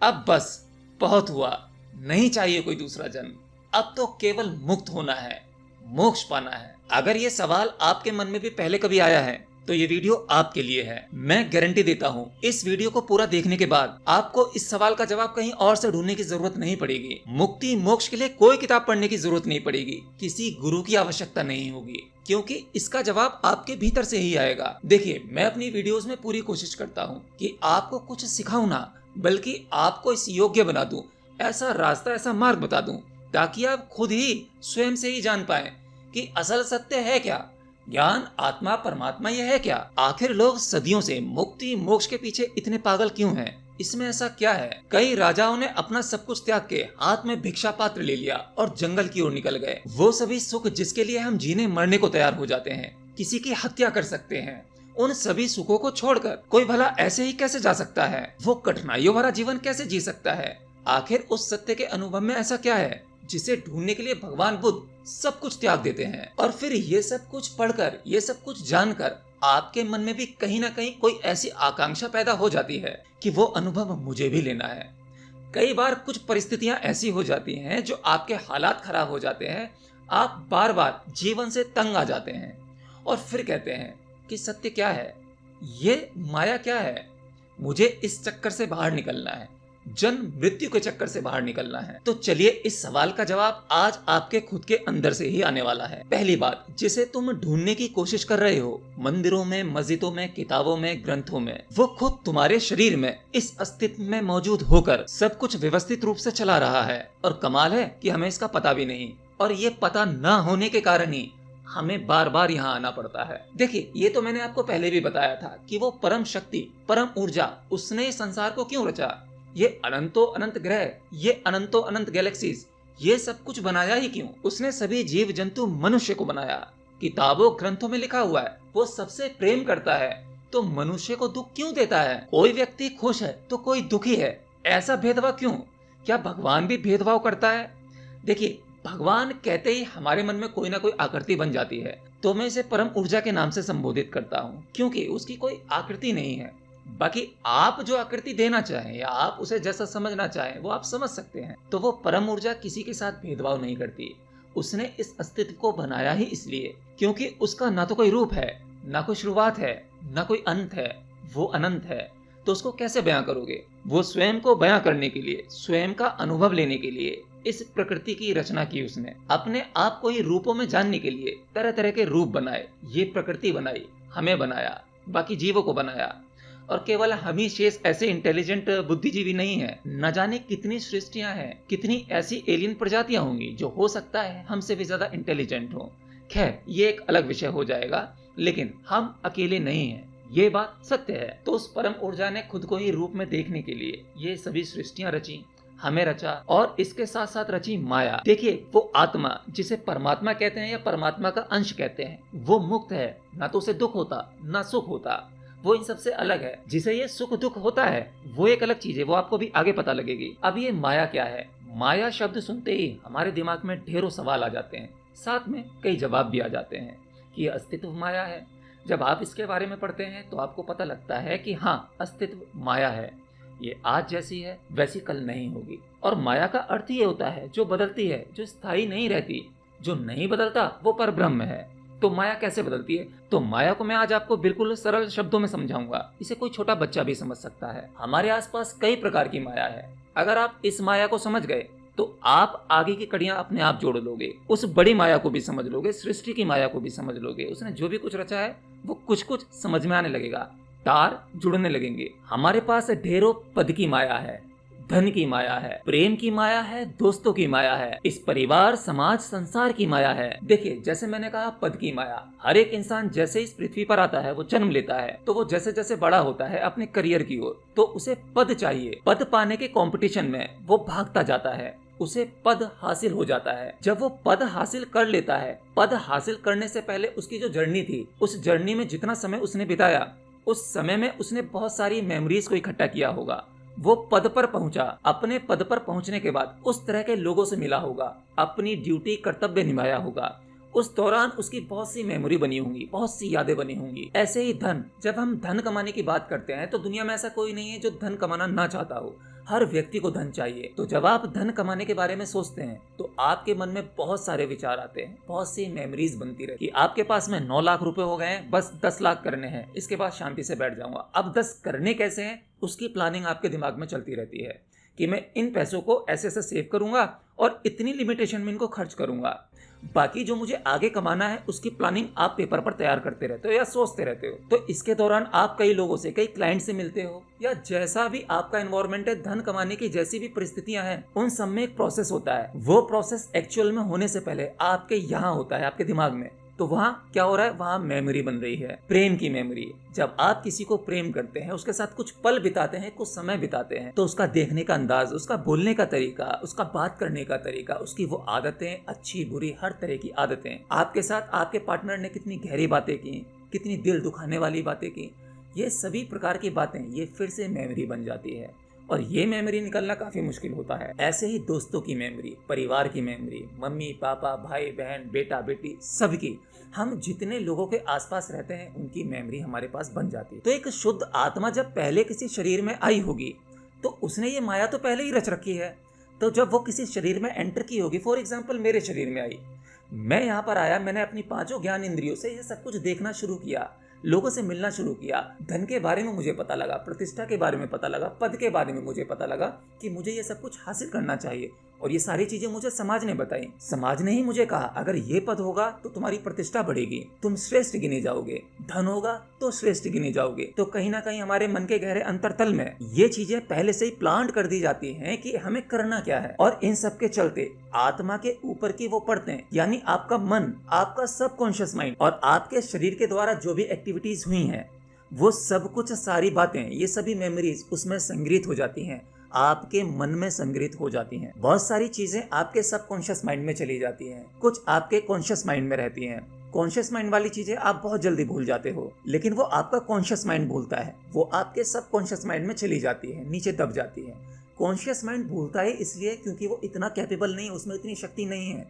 अब बस बहुत हुआ, नहीं चाहिए कोई दूसरा जन्म, अब तो केवल मुक्त होना है, मोक्ष पाना है। अगर ये सवाल आपके मन में भी पहले कभी आया है तो ये वीडियो आपके लिए है। मैं गारंटी देता हूँ इस वीडियो को पूरा देखने के बाद आपको इस सवाल का जवाब कहीं और से ढूंढने की जरूरत नहीं पड़ेगी। मुक्ति मोक्ष के लिए कोई किताब पढ़ने की जरूरत नहीं पड़ेगी, किसी गुरु की आवश्यकता नहीं होगी, क्योंकि इसका जवाब आपके भीतर से ही आएगा। देखिए, मैं अपनी वीडियोस में पूरी कोशिश करता हूँ कि आपको कुछ सिखाऊं ना, बल्कि आपको इस योग्य बना दूं, ऐसा रास्ता, ऐसा मार्ग बता दूं, ताकि आप खुद ही स्वयं से ही जान पाएं कि असल सत्य है क्या, ज्ञान, आत्मा, परमात्मा ये है क्या। आखिर लोग सदियों से मुक्ति मोक्ष के पीछे इतने पागल क्यों हैं? इसमें ऐसा क्या है? कई राजाओं ने अपना सब कुछ त्याग के हाथ में भिक्षा पात्र ले लिया और जंगल की ओर निकल गए। वो सभी सुख जिसके लिए हम जीने मरने को तैयार हो जाते हैं, किसी की हत्या कर सकते हैं, उन सभी सुखों को छोड़कर कोई भला ऐसे ही कैसे जा सकता है? वो कठिनाइयों भरा जीवन कैसे जी सकता है? आखिर उस सत्य के अनुभव में ऐसा क्या है जिसे ढूंढने के लिए भगवान बुद्ध सब कुछ त्याग देते हैं? और फिर ये सब कुछ पढ़कर, ये सब कुछ जानकर आपके मन में भी कहीं ना कहीं कोई ऐसी आकांक्षा पैदा हो जाती है कि वो अनुभव मुझे भी लेना है। कई बार कुछ परिस्थितियां ऐसी हो जाती हैं जो आपके हालात खराब हो जाते हैं, आप बार बार जीवन से तंग आ जाते हैं और फिर कहते हैं कि सत्य क्या है, ये माया क्या है, मुझे इस चक्कर से बाहर निकलना है, जन्म मृत्यु के चक्कर से बाहर निकलना है। तो चलिए, इस सवाल का जवाब आज आपके खुद के अंदर से ही आने वाला है। पहली बात, जिसे तुम ढूंढने की कोशिश कर रहे हो मंदिरों में, मस्जिदों में, किताबों में, ग्रंथों में, वो खुद तुम्हारे शरीर में, इस अस्तित्व में मौजूद होकर सब कुछ व्यवस्थित रूप से चला रहा है। और कमाल है कि हमें इसका पता भी नहीं, और ये पता न होने के कारण ही हमें बार बार यहाँ आना पड़ता है। देखिए, ये तो मैंने आपको पहले भी बताया था कि वो परम शक्ति, परम ऊर्जा, उसने इस संसार को क्यों रचा। ये अनंतो अनंत ग्रह, ये अनंतो अनंत गैलेक्सीज, ये सब कुछ बनाया ही क्यों? उसने सभी जीव जंतु, मनुष्य को बनाया। किताबों ग्रंथों में लिखा हुआ है वो सबसे प्रेम करता है, तो मनुष्य को दुख क्यों देता है? कोई व्यक्ति खुश है तो कोई दुखी है, ऐसा भेदभाव क्यों? क्या भगवान भी भेदभाव करता है? देखिए, भगवान कहते ही हमारे मन में कोई ना कोई आकृति बन जाती है, तो मैं इसे परम ऊर्जा के नाम से संबोधित करता हूँ, क्योंकि उसकी कोई आकृति नहीं है। बाकी आप जो आकृति देना चाहें या आप उसे जैसा समझना चाहें वो आप समझ सकते हैं। तो वो परम ऊर्जा किसी के साथ भेदभाव नहीं करती। उसने इस अस्तित्व को बनाया ही इसलिए क्योंकि उसका ना तो कोई रूप है, ना कोई शुरुआत है, ना कोई अंत है, वो अनंत है। तो उसको कैसे बयां करोगे? वो स्वयं को बयां करने के लिए, स्वयं का अनुभव लेने के लिए इस प्रकृति की रचना की उसने। अपने आप को ही रूपों में जानने के लिए तरह तरह के रूप बनाए। ये प्रकृति बनाई, हमें बनाया, बाकी जीवों को बनाया। और केवल हम ही शेष ऐसे इंटेलिजेंट बुद्धिजीवी नहीं है, न जाने कितनी सृष्टियां हैं, कितनी ऐसी एलियन प्रजातियां होंगी जो हो सकता है हमसे भी ज्यादा इंटेलिजेंट हो। खैर, ये एक अलग विषय हो जाएगा, लेकिन हम अकेले नहीं हैं, ये बात सत्य है। तो उस परम ऊर्जा ने खुद को ही रूप में देखने के लिए ये सभी सृष्टियां रची, हमें रचा, और इसके साथ साथ रची माया। देखिए, वो आत्मा जिसे परमात्मा कहते हैं या परमात्मा का अंश कहते हैं, वो मुक्त है, ना तो उसे दुख होता ना सुख होता, वो इन सबसे अलग है। जिसे ये सुख दुख होता है वो एक अलग चीज है, वो आपको भी आगे पता लगेगी। अब ये माया क्या है? माया शब्द सुनते ही हमारे दिमाग में ढेरों सवाल आ जाते हैं, साथ में कई जवाब भी आ जाते हैं कि अस्तित्व माया है। जब आप इसके बारे में पढ़ते हैं तो आपको पता लगता है कि हाँ, अस्तित्व माया है, ये आज जैसी है वैसी कल नहीं होगी। और माया का अर्थ ये होता है जो बदलती है, जो स्थायी नहीं रहती, जो नहीं बदलता वो परब्रह्म है। तो माया कैसे बदलती है? तो माया को मैं आज आपको बिल्कुल सरल शब्दों में समझाऊंगा, इसे कोई छोटा बच्चा भी समझ सकता है। हमारे आसपास कई प्रकार की माया है। अगर आप इस माया को समझ गए तो आप आगे की कड़ियां अपने आप जोड़ लोगे, उस बड़ी माया को भी समझ लोगे, सृष्टि की माया को भी समझ लोगे। उसने जो भी कुछ रचा है वो कुछ कुछ समझ में आने लगेगा, तार जुड़ने लगेंगे। हमारे पास ढेरों पद की माया है, धन की माया है, प्रेम की माया है, दोस्तों की माया है, इस परिवार, समाज, संसार की माया है। देखिए, जैसे मैंने कहा पद की माया, हर एक इंसान जैसे इस पृथ्वी पर आता है, वो जन्म लेता है, तो वो जैसे जैसे बड़ा होता है अपने करियर की ओर, तो उसे पद चाहिए। पद पाने के कंपटीशन में वो भागता जाता है, उसे पद हासिल हो जाता है। जब वो पद हासिल कर लेता है, पद हासिल करने से पहले उसकी जो जर्नी थी, उस जर्नी में जितना समय उसने बिताया, उस समय में उसने बहुत सारी मेमोरीज को इकट्ठा किया होगा। वो पद पर पहुंचा, अपने पद पर पहुंचने के बाद उस तरह के लोगों से मिला होगा, अपनी ड्यूटी, कर्तव्य निभाया होगा। उस दौरान उसकी बहुत सी मेमोरी बनी होंगी, बहुत सी यादें बनी होंगी। ऐसे ही धन, जब हम धन कमाने की बात करते हैं तो दुनिया में ऐसा कोई नहीं है जो धन कमाना ना चाहता हो। हर व्यक्ति को धन चाहिए। तो जब आप धन कमाने के बारे में सोचते हैं तो आपके मन में बहुत सारे विचार आते हैं, बहुत सी मेमोरीज बनती रहती है कि आपके पास में 9 लाख रुपए हो गए हैं, बस 10 लाख करने हैं, इसके बाद शांति से बैठ जाऊंगा। अब 10 करने कैसे हैं उसकी प्लानिंग आपके दिमाग में चलती रहती है कि मैं इन पैसों को ऐसे ऐसे सेव करूंगा और इतनी लिमिटेशन में इनको खर्च करूंगा। बाकी जो मुझे आगे कमाना है उसकी प्लानिंग आप पेपर पर तैयार करते रहते हो या सोचते रहते हो। तो इसके दौरान आप कई लोगों से, कई क्लाइंट से मिलते हो, या जैसा भी आपका एनवायरनमेंट है, धन कमाने की जैसी भी परिस्थितियां हैं, उन सब में एक प्रोसेस होता है। वो प्रोसेस एक्चुअल में होने से पहले आपके यहाँ होता है, आपके दिमाग में। तो वहाँ क्या हो रहा है, वहाँ मेमोरी बन रही है, प्रेम की मेमोरी। जब आप किसी को प्रेम करते हैं, उसके साथ कुछ पल बिताते हैं, कुछ समय बिताते हैं, तो उसका देखने का अंदाज, उसका बोलने का तरीका, उसका बात करने का तरीका, उसकी वो आदतें, अच्छी बुरी हर तरह की आदतें, आपके साथ आपके पार्टनर ने कितनी गहरी बातें की, कितनी दिल दुखाने वाली बातें की, ये सभी प्रकार की बातें ये फिर से मेमोरी बन जाती है। और ये मेमोरी निकलना काफी मुश्किल होता है। ऐसे ही दोस्तों की मेमोरी, परिवार की मेमोरी, मम्मी पापा, भाई बहन, बेटा बेटी, सबकी, हम जितने लोगों के आसपास रहते हैं उनकी मेमोरी हमारे पास बन जाती है। तो एक शुद्ध आत्मा जब पहले किसी शरीर में आई होगी तो उसने ये माया तो पहले ही रच रखी है। तो जब वो किसी शरीर में एंटर की होगी, फॉर एग्जाम्पल मेरे शरीर में आई, मैं यहाँ पर आया, मैंने अपनी 5 ज्ञान इंद्रियों से ये सब कुछ देखना शुरू किया, लोगों से मिलना शुरू किया, धन के बारे में मुझे पता लगा, प्रतिष्ठा के बारे में पता लगा, पद के बारे में मुझे पता लगा कि मुझे ये सब कुछ हासिल करना चाहिए। और ये सारी चीजें मुझे समाज ने बताई। समाज ने ही मुझे कहा अगर ये पद होगा तो तुम्हारी प्रतिष्ठा बढ़ेगी, तुम श्रेष्ठ गिने जाओगे, धन होगा तो श्रेष्ठ गिने जाओगे। तो कहीं ना कहीं हमारे मन के गहरे अंतरतल में ये चीजें पहले से ही प्लांट कर दी जाती हैं कि हमें करना क्या है। और इन सब के चलते आत्मा के ऊपर की वो परतें, यानी आपका मन, आपका सबकॉन्शियस माइंड और आपके शरीर के द्वारा जो भी एक्टिविटीज हुई हैं, वो सब कुछ, सारी बातें, ये सभी मेमोरीज उसमें संग्रहित हो जाती हैं, आपके मन में संग्रहित हो जाती हैं। बहुत सारी चीजें आपके सबकॉन्शियस माइंड में चली जाती हैं, कुछ आपके कॉन्शियस माइंड में रहती हैं। कॉन्शियस माइंड वाली चीजें आप बहुत जल्दी भूल जाते हो, लेकिन वो आपका कॉन्शियस माइंड भूलता है, वो आपके सबकॉन्शियस माइंड में चली जाती है, नीचे दब जाती है। कॉन्शियस माइंड भूलता है इसलिए क्योंकि वो इतना कैपेबल नहीं, उसमें इतनी शक्ति नहीं है।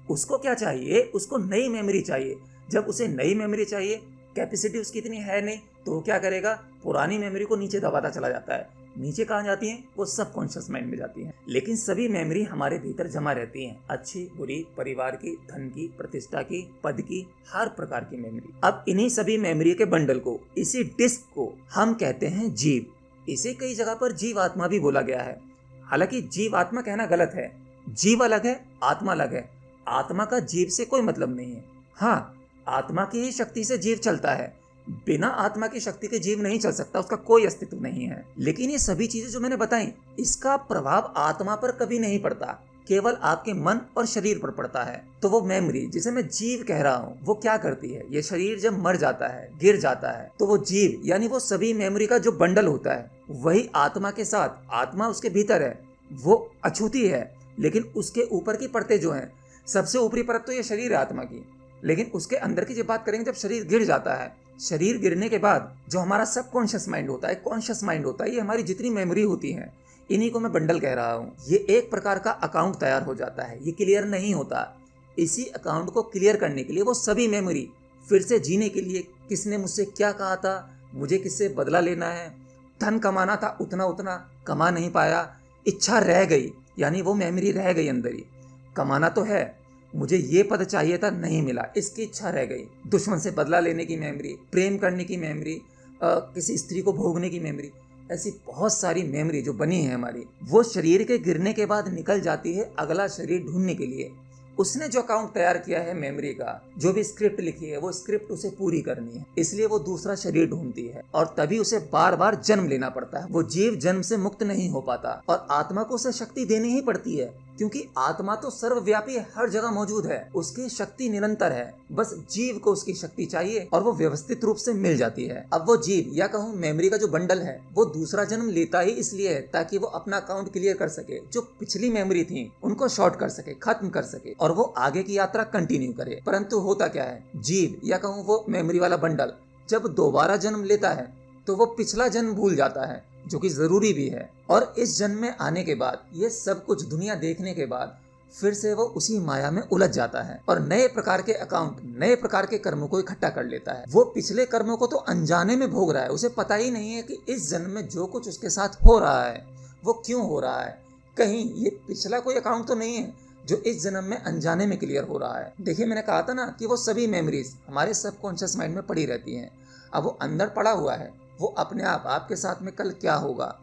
उसको क्या चाहिए, उसको नई मेमोरी चाहिए। जब उसे नई मेमोरी चाहिए, कैपेसिटी उसकी इतनी है नहीं, तो वो क्या करेगा, पुरानी मेमोरी को नीचे दबाता चला जाता है। नीचे कहाँ जाती हैं, वो सबकॉन्शियस माइंड में जाती हैं। लेकिन सभी मेमोरी हमारे भीतर जमा रहती हैं, अच्छी बुरी, परिवार की, धन की, प्रतिष्ठा की, पद की, हर प्रकार की मेमोरी। अब इन्हीं सभी मेमोरी के बंडल को, इसी डिस्क को हम कहते हैं जीव। इसे कई जगह पर जीव आत्मा भी बोला गया है। हालांकि जीव आत्मा कहना गलत है, जीव अलग है, आत्मा अलग है। आत्मा का जीव से कोई मतलब नहीं है। हाँ, आत्मा की ही शक्ति से जीव चलता है, बिना आत्मा की शक्ति के जीव नहीं चल सकता, उसका कोई अस्तित्व नहीं है। लेकिन ये सभी चीजें जो मैंने बताई, इसका प्रभाव आत्मा पर कभी नहीं पड़ता, केवल आपके मन और शरीर पर पड़ता है। तो वो मेमोरी जिसे मैं जीव कह रहा हूँ, वो क्या करती है, ये शरीर जब मर जाता है, गिर जाता है, तो वो जीव यानी वो सभी मेमोरी का जो बंडल होता है, वही आत्मा के साथ, आत्मा उसके भीतर है, वो अछूती है, लेकिन उसके ऊपर की परतें जो हैं, सबसे ऊपरी परत तो ये शरीर है आत्मा की, लेकिन उसके अंदर की जब बात करेंगे, जब शरीर गिर जाता है, शरीर गिरने के बाद जो हमारा सबकॉन्शियस माइंड होता है, कॉन्शियस माइंड होता है, ये हमारी जितनी मेमोरी होती है, इन्हीं को मैं बंडल कह रहा हूँ। ये एक प्रकार का अकाउंट तैयार हो जाता है, ये क्लियर नहीं होता। इसी अकाउंट को क्लियर करने के लिए, वो सभी मेमोरी फिर से जीने के लिए, किसने मुझसे क्या कहा था, मुझे किससे बदला लेना है, धन कमाना था, उतना उतना कमा नहीं पाया, इच्छा रह गई, यानी वो मेमोरी रह गई अंदर ही, कमाना तो है, मुझे ये पद चाहिए था, नहीं मिला, इसकी इच्छा रह गई, दुश्मन से बदला लेने की मेमोरी, प्रेम करने की मेमोरी, किसी स्त्री को भोगने की मेमोरी, ऐसी बहुत सारी मेमोरी जो बनी है हमारी, वो शरीर के गिरने के बाद निकल जाती है अगला शरीर ढूंढने के लिए। उसने जो अकाउंट तैयार किया है मेमोरी का, जो भी स्क्रिप्ट लिखी है, वो स्क्रिप्ट उसे पूरी करनी है, इसलिए वो दूसरा शरीर ढूंढती है और तभी उसे बार बार जन्म लेना पड़ता है। वो जीव जन्म से मुक्त नहीं हो पाता और आत्मा को उसे शक्ति देनी ही पड़ती है, क्योंकि आत्मा तो सर्वव्यापी है, हर जगह मौजूद है, उसकी शक्ति निरंतर है, बस जीव को उसकी शक्ति चाहिए और वो व्यवस्थित रूप से मिल जाती है। अब वो जीव या कहूँ मेमोरी का जो बंडल है, वो दूसरा जन्म लेता ही इसलिए है ताकि वो अपना अकाउंट क्लियर कर सके, जो पिछली मेमोरी थी उनको शॉर्ट कर सके, खत्म कर सके और वो आगे की यात्रा कंटिन्यू करे। परंतु होता क्या है, जीव या कहूँ वो मेमोरी वाला बंडल जब दोबारा जन्म लेता है तो वो पिछला जन्म भूल जाता है, जो कि जरूरी भी है। और इस जन्म में आने के बाद, ये सब कुछ दुनिया देखने के बाद, फिर से वो उसी माया में उलझ जाता है और नए प्रकार के अकाउंट, नए प्रकार के कर्मों को इकट्ठा कर लेता है। वो पिछले कर्मों को तो अनजाने में भोग रहा है, उसे पता ही नहीं है कि इस जन्म में जो कुछ उसके साथ हो रहा है वो क्यों हो रहा है, कहीं ये पिछला कोई अकाउंट तो नहीं है जो इस जन्म में अनजाने में क्लियर हो रहा है। देखिए, मैंने कहा था ना कि वो सभी मेमोरीज हमारे सबकॉन्शियस माइंड में पड़ी रहती हैं। अब वो अंदर पड़ा हुआ है, वो अपने आप आपके साथ में कल क्या होगा,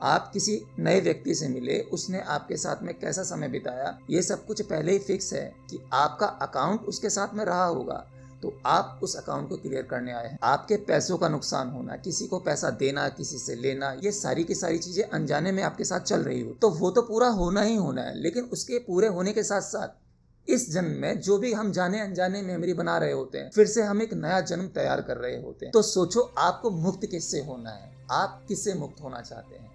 आप किसी नए व्यक्ति से मिले, उसने आपके साथ में कैसा समय बिताया, ये सब कुछ पहले ही फिक्स है कि आपका अकाउंट उसके साथ में रहा होगा। तो आप उस अकाउंट को क्लियर करने आए हैं। आपके पैसों का नुकसान होना, किसी को पैसा देना, किसी से लेना, ये सारी की सारी चीजें अनजाने में आपके साथ चल रही हो, तो वो तो पूरा होना ही होना है। लेकिन उसके पूरे होने के साथ साथ इस जन्म में जो भी हम जाने अनजाने मेमोरी बना रहे होते हैं, फिर से हम एक नया जन्म तैयार कर रहे होते हैं। तो सोचो, आपको मुक्त किससे होना है, आप किससे मुक्त होना चाहते हैं।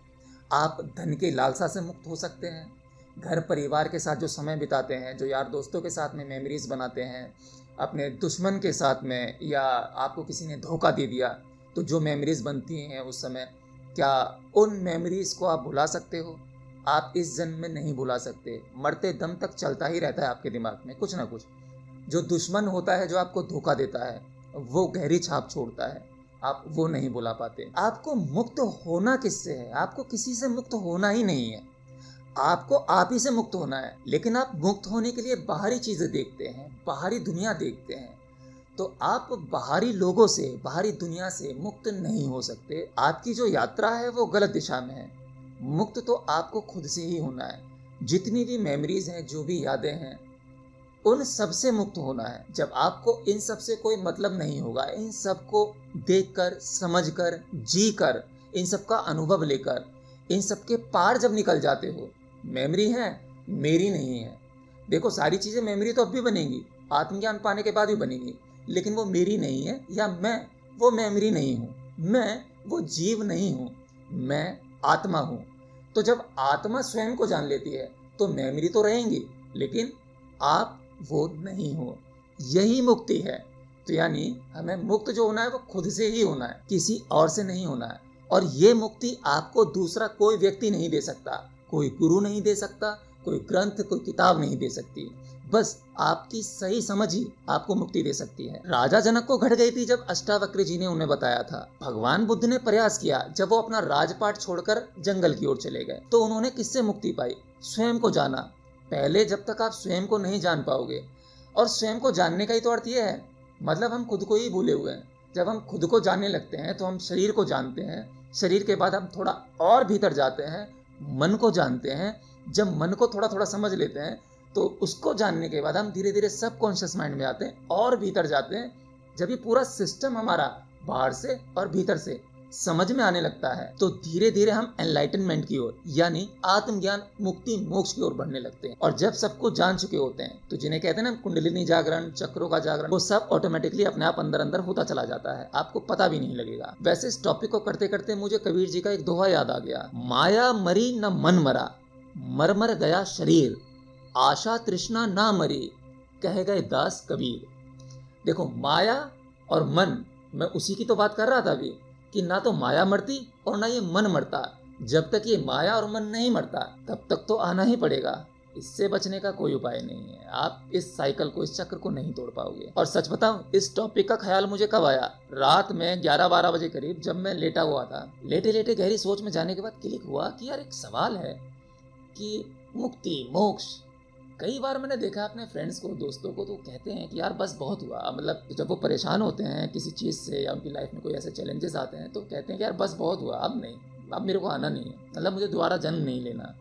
आप धन की लालसा से मुक्त हो सकते हैं, घर परिवार के साथ जो समय बिताते हैं, जो यार दोस्तों के साथ में मेमोरीज बनाते हैं, अपने दुश्मन के साथ में, या आपको किसी ने धोखा दे दिया तो जो मेमोरीज बनती हैं उस समय, क्या उन मेमोरीज को आप भुला सकते हो? आप इस जन्म में नहीं भुला सकते। मरते दम तक चलता ही रहता है आपके दिमाग में कुछ ना कुछ। जो दुश्मन होता है, जो आपको धोखा देता है, वो गहरी छाप छोड़ता है, आप वो नहीं भुला पाते। आपको मुक्त होना किससे है? आपको किसी से मुक्त होना ही नहीं है, आपको आप ही से मुक्त होना है। लेकिन आप मुक्त होने के लिए बाहरी चीजें देखते हैं, बाहरी दुनिया देखते हैं। तो आप बाहरी लोगों से, बाहरी दुनिया से मुक्त नहीं हो सकते। आपकी जो यात्रा है वो गलत दिशा में है। मुक्त तो आपको खुद से ही होना है। जितनी भी मेमोरीज हैं, जो भी यादें हैं, उन सब से मुक्त होना है। जब आपको इन सब से कोई मतलब नहीं होगा, इन सब को देखकर, समझकर, जीकर, इन सब का अनुभव लेकर, इन सब के पार जब निकल जाते हो, मेमोरी है, मेरी नहीं है। देखो, सारी चीजें मेमोरी तो अब भी बनेंगी, आत्मज्ञान पाने के बाद भी बनेंगी, लेकिन वो मेरी नहीं है, या मैं वो मेमोरी नहीं हूँ, मैं वो जीव नहीं हूँ, मैं आत्मा हूँ। तो जब आत्मा स्वयं को जान लेती है तो मेमोरी तो रहेंगी, लेकिन आप वो नहीं हो। यही मुक्ति है। तो यानी हमें मुक्त जो होना है वो खुद से ही होना है, किसी और से नहीं होना है। और ये मुक्ति आपको दूसरा कोई व्यक्ति नहीं दे सकता, कोई गुरु नहीं दे सकता, कोई ग्रंथ, कोई किताब नहीं दे सकती। बस आपकी सही समझ ही आपको मुक्ति दे सकती है। राजा जनक को घट गई थी जब अष्टावक्र जी ने उन्हें बताया था। भगवान बुद्ध ने प्रयास किया जब वो अपना राजपाट छोड़कर जंगल की ओर चले गए, तो उन्होंने किससे मुक्ति पाई? स्वयं को जाना। पहले जब तक आप स्वयं को नहीं जान पाओगे, और स्वयं को जानने का ही तो अर्थ ये है, मतलब हम खुद को ही भूले हुए हैं। जब हम खुद को जानने लगते हैं तो हम शरीर को जानते हैं, शरीर के बाद हम थोड़ा और भीतर जाते हैं, मन को जानते हैं। जब मन को थोड़ा थोड़ा समझ लेते हैं तो उसको जानने के बाद हम धीरे धीरे सबकॉन्शियस माइंड में आते हैं और भीतर जाते हैं। जब ये पूरा सिस्टम हमारा बाहर से और भीतर से समझ में आने लगता है तो धीरे धीरे हम एनलाइटनमेंट की ओर, यानी आत्मज्ञान, मुक्ति, मोक्ष की ओर बढ़ने लगते हैं। और जब सबको जान चुके होते हैं तो जिन्हें कहते हैं ना कुंडलिनी जागरण, चक्रों का जागरण, वो सब ऑटोमेटिकली अपने आप अंदर अंदर होता चला जाता है, आपको पता भी नहीं लगेगा। वैसे इस टॉपिक को करते करते मुझे कबीर जी का एक दोहा याद आ गया, माया मरी न मन मरा, मर मर गया शरीर, आशा तृष्णा ना मरी, कह गए दास कबीर। देखो, माया और मन, मैं उसी की तो बात कर रहा था अभी, कि ना तो माया मरती और ना ये मन मरता। जब तक ये माया और मन नहीं मरता तब तक तो आना ही पड़ेगा। इससे बचने का कोई उपाय नहीं है। आप इस साइकिल को, इस चक्र को नहीं तोड़ पाओगे। और सच बताऊं, इस टॉपिक का ख्याल मुझे कब आया? रात में 11-12 बजे करीब जब मैं लेटा हुआ था, लेटे लेटे गहरी सोच में जाने के बाद क्लिक हुआ कि यार एक सवाल है कि मुक्ति, मोक्ष। कई बार मैंने देखा अपने फ्रेंड्स को, दोस्तों को, तो कहते हैं कि यार बस बहुत हुआ। मतलब जब वो परेशान होते हैं किसी चीज़ से या उनकी लाइफ में कोई ऐसे चैलेंजेस आते हैं तो कहते हैं कि यार बस बहुत हुआ, अब नहीं, अब मेरे को आना नहीं है, मतलब मुझे दोबारा जन्म नहीं लेना।